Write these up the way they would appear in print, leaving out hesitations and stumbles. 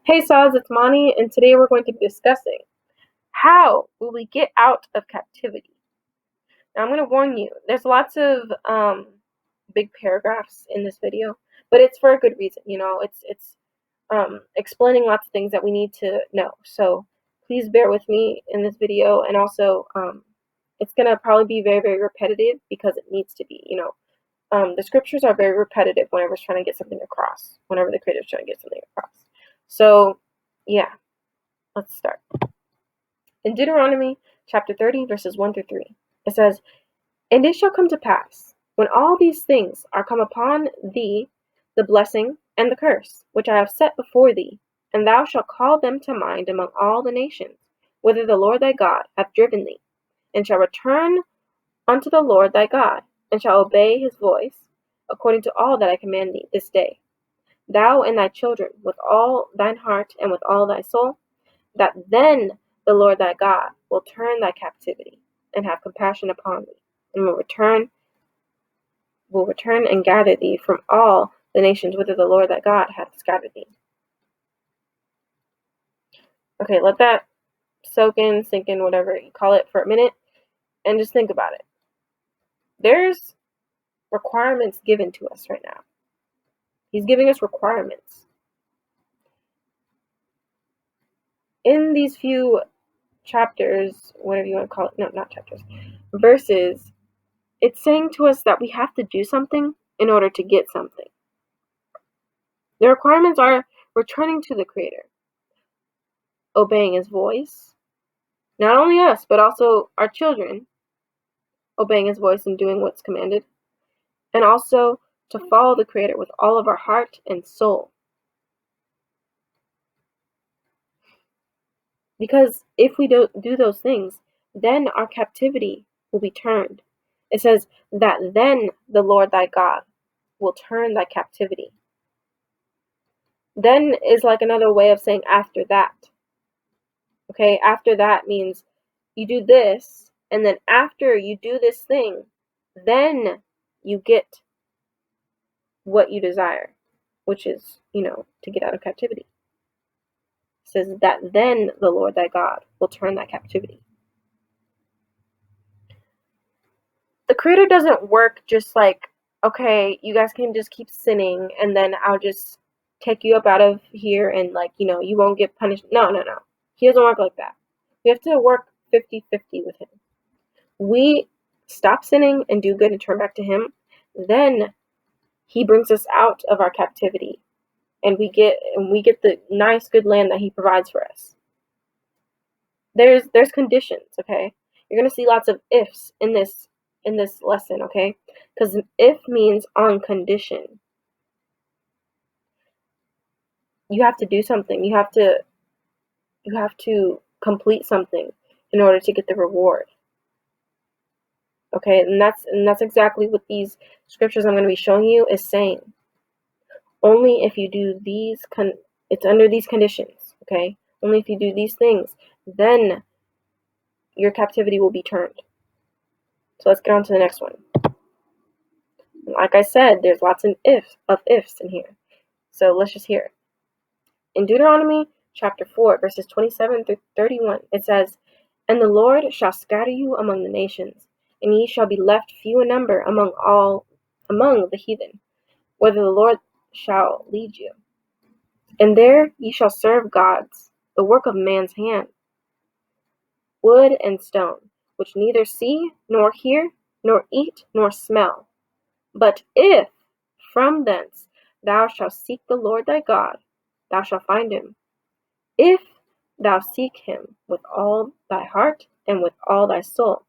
Hey Saz, it's Mani, and today we're going to be discussing how will we get out of captivity. Now I'm going to warn you, there's lots of big paragraphs in this video, but it's for a good reason. It's explaining lots of things that we need to know. So please bear with me in this video, and also it's going to probably be very, very repetitive because it needs to be. The scriptures are very repetitive whenever it's trying to get something across, whenever the creator is trying to get something across. So, yeah. Let's start. In Deuteronomy chapter 30, verses 1 through 3, it says, "And it shall come to pass, when all these things are come upon thee, the blessing and the curse, which I have set before thee, and thou shalt call them to mind among all the nations, whither the Lord thy God hath driven thee, and shall return unto the Lord thy God, and shall obey his voice, according to all that I command thee this day, thou and thy children, with all thine heart and with all thy soul, that then the Lord thy God will turn thy captivity and have compassion upon thee, and will return and gather thee from all the nations whither the Lord thy God hath scattered thee." Okay, let that soak in, sink in, whatever you call it, for a minute, and just think about it. There's requirements given to us right now. He's giving us requirements. In these few chapters, whatever you want to call it, no, not chapters, verses, it's saying to us that we have to do something in order to get something. The requirements are returning to the Creator, obeying His voice, not only us, but also our children, obeying His voice and doing what's commanded, and also to follow the Creator with all of our heart and soul. Because if we don't do those things, then our captivity will be turned. It says that then the Lord thy God will turn thy captivity. Then is like another way of saying after that. Okay, after that means you do this, and then after you do this thing, then you get what you desire, which is, to get out of captivity. It says that then the Lord thy God will turn thy captivity. The Creator doesn't work just like, okay, you guys can just keep sinning, and then I'll just take you up out of here, and you won't get punished. No. He doesn't work like that. We have to work 50-50 with Him. We stop sinning and do good and turn back to Him, then He brings us out of our captivity, and we get the nice good land that He provides for us. There's conditions, okay? You're gonna see lots of ifs in this lesson, okay? Because if means on condition. You have to do something. You have to complete something in order to get the reward. Okay, and that's exactly what these scriptures I'm going to be showing you is saying. Only if you do these, it's under these conditions, okay? Only if you do these things, then your captivity will be turned. So let's get on to the next one. Like I said, there's lots of ifs in here. So let's just hear it. In Deuteronomy chapter 4, verses 27 through 31, it says, "And the Lord shall scatter you among the nations, and ye shall be left few in number among the heathen, whither the Lord shall lead you. And there ye shall serve gods, the work of man's hand, wood and stone, which neither see, nor hear, nor eat, nor smell. But if from thence thou shalt seek the Lord thy God, thou shalt find him, if thou seek him with all thy heart and with all thy soul,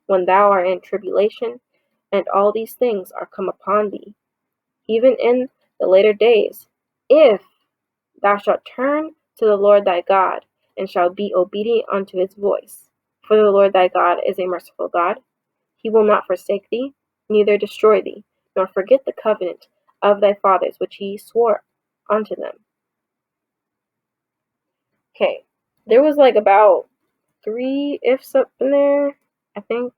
when thou art in tribulation, and all these things are come upon thee, even in the later days, if thou shalt turn to the Lord thy God, and shalt be obedient unto his voice. For the Lord thy God is a merciful God. He will not forsake thee, neither destroy thee, nor forget the covenant of thy fathers which he swore unto them." Okay, there was like about 3 ifs up in there. I think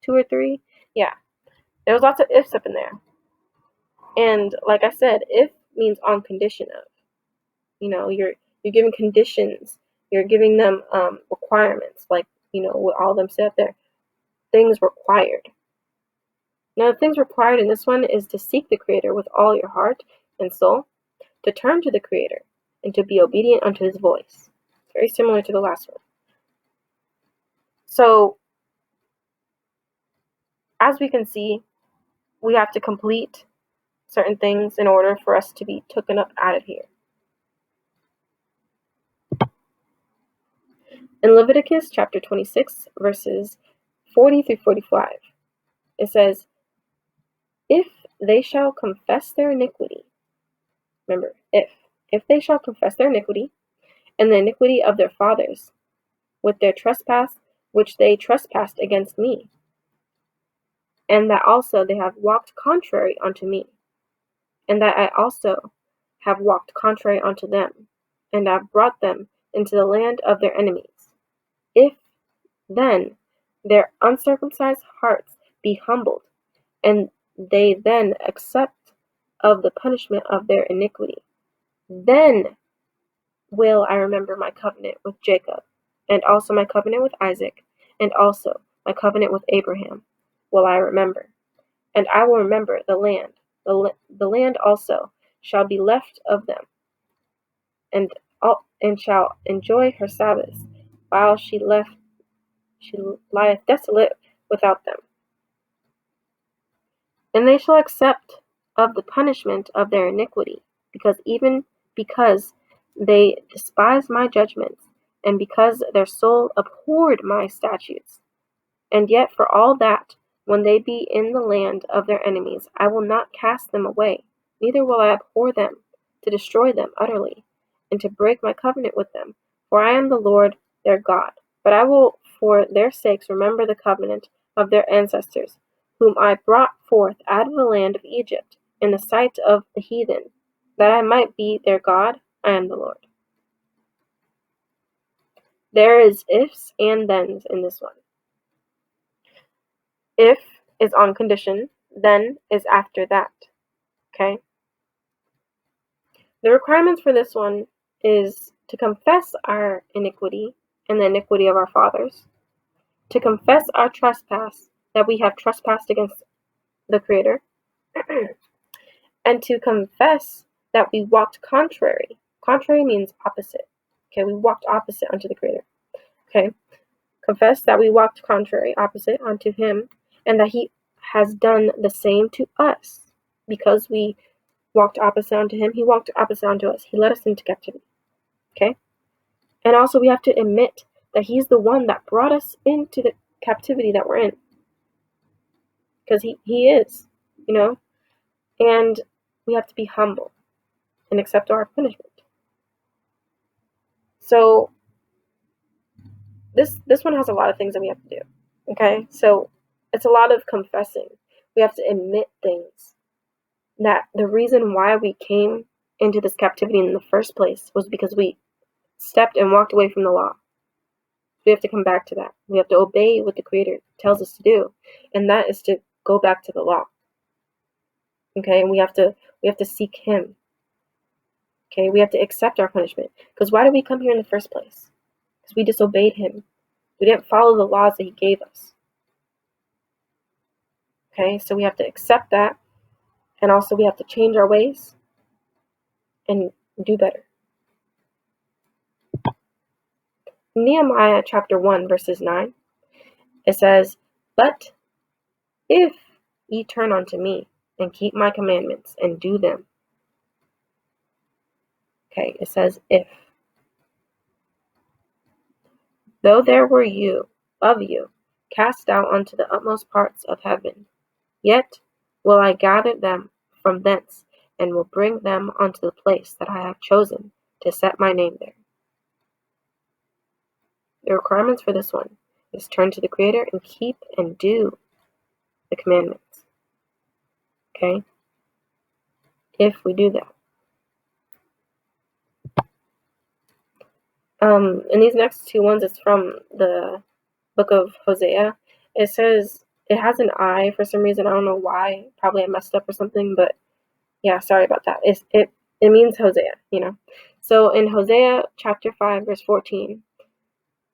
2 or 3. Yeah, there was lots of ifs up in there. And like I said, if means on condition of. You're giving conditions. You're giving them requirements, like, what all of them say up there. Things required. Now, the things required in this one is to seek the Creator with all your heart and soul, to turn to the Creator, and to be obedient unto His voice. Very similar to the last one. So, as we can see, we have to complete certain things in order for us to be taken up out of here. In Leviticus chapter 26, verses 40 through 45, it says, if they shall confess their iniquity, remember, if they shall confess their iniquity, and the iniquity of their fathers, with their trespass which they trespassed against me, and that also they have walked contrary unto me, and that I also have walked contrary unto them, and have brought them into the land of their enemies. If then their uncircumcised hearts be humbled, and they then accept of the punishment of their iniquity, then will I remember my covenant with Jacob, and also my covenant with Isaac, and also my covenant with Abraham will I remember. And I will remember the land. The land also shall be left of them, and shall enjoy her Sabbaths, while she lieth desolate without them. And they shall accept of the punishment of their iniquity, because they despised my judgments, and because their soul abhorred my statutes. And yet for all that, when they be in the land of their enemies, I will not cast them away, neither will I abhor them, to destroy them utterly, and to break my covenant with them. For I am the Lord their God. But I will for their sakes remember the covenant of their ancestors, whom I brought forth out of the land of Egypt, in the sight of the heathen, that I might be their God. I am the Lord. There is ifs and thens in this one. If is on condition, then is after that. Okay? The requirements for this one is to confess our iniquity and the iniquity of our fathers, to confess our trespass, that we have trespassed against the Creator, and to confess that we walked contrary. Contrary means opposite. Okay, we walked opposite unto the Creator. Okay, confess that we walked contrary, opposite unto Him, and that He has done the same to us. Because we walked opposite unto Him, He walked opposite unto us. He led us into captivity. Okay? And also we have to admit that He's the one that brought us into the captivity that we're in. Because he is, And we have to be humble and accept our punishment. So this one has a lot of things that we have to do. Okay? So it's a lot of confessing. We have to admit things. That the reason why we came into this captivity in the first place was because we stepped and walked away from the law. We have to come back to that. We have to obey what the Creator tells us to do, and that is to go back to the law. Okay, and we have to seek Him. Okay, we have to accept our punishment. Because why did we come here in the first place? Because we disobeyed Him. We didn't follow the laws that He gave us. Okay, so we have to accept that, and also we have to change our ways and do better. Nehemiah chapter 1, verses 9, it says, but if ye turn unto me, and keep my commandments, and do them. Okay, it says if. Though there were of you, cast out unto the utmost parts of heaven, yet will I gather them from thence, and will bring them unto the place that I have chosen to set my name there. The requirements for this one is turn to the Creator and keep and do the commandments. Okay? If we do that. And these next two ones, it's from the book of Hosea. It says, it has an I for some reason. I don't know why. Probably I messed up or something, but yeah, sorry about that. It it means Hosea, So in Hosea chapter 5, verse 14,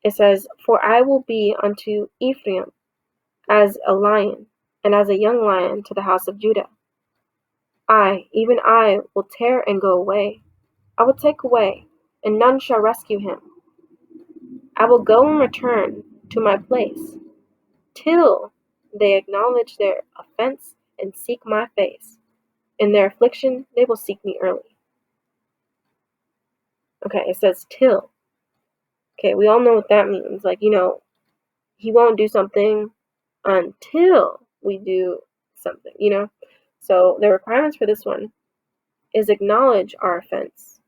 it says, "For I will be unto Ephraim as a lion, and as a young lion to the house of Judah. Even I, will tear and go away. I will take away, and none shall rescue him. I will go and return to my place, till they acknowledge their offense and seek my face. In their affliction they will seek me early." Okay, it says till. Okay, we all know what that means. Like, he won't do something until we do something, So the requirements for this one is acknowledge our offense,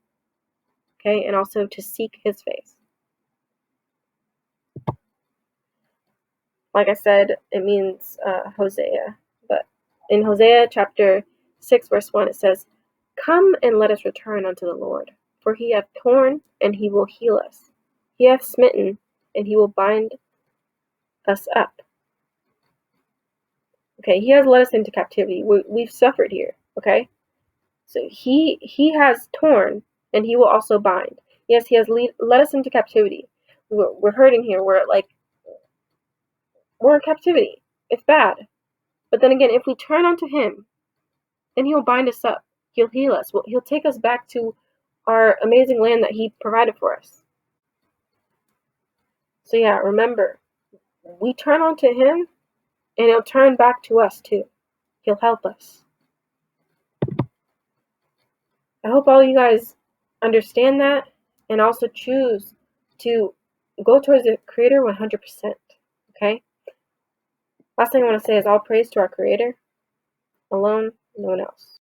okay, and also to seek his face. Like I said, it means Hosea, but in Hosea chapter 6, verse 1, it says, "Come and let us return unto the Lord, for he hath torn, and he will heal us. He hath smitten, and he will bind us up." Okay, he has led us into captivity. We've suffered here, okay? So he has torn, and he will also bind. Yes, he has led us into captivity. We're hurting here. We're in captivity. It's bad. But then again, if we turn unto him, then he'll bind us up. He'll heal us. He'll take us back to our amazing land that he provided for us. So yeah, remember, we turn unto him, and he'll turn back to us too. He'll help us. I hope all you guys understand that, and also choose to go towards the Creator 100%. Okay? Last thing I want to say is all praise to our Creator, alone, no one else.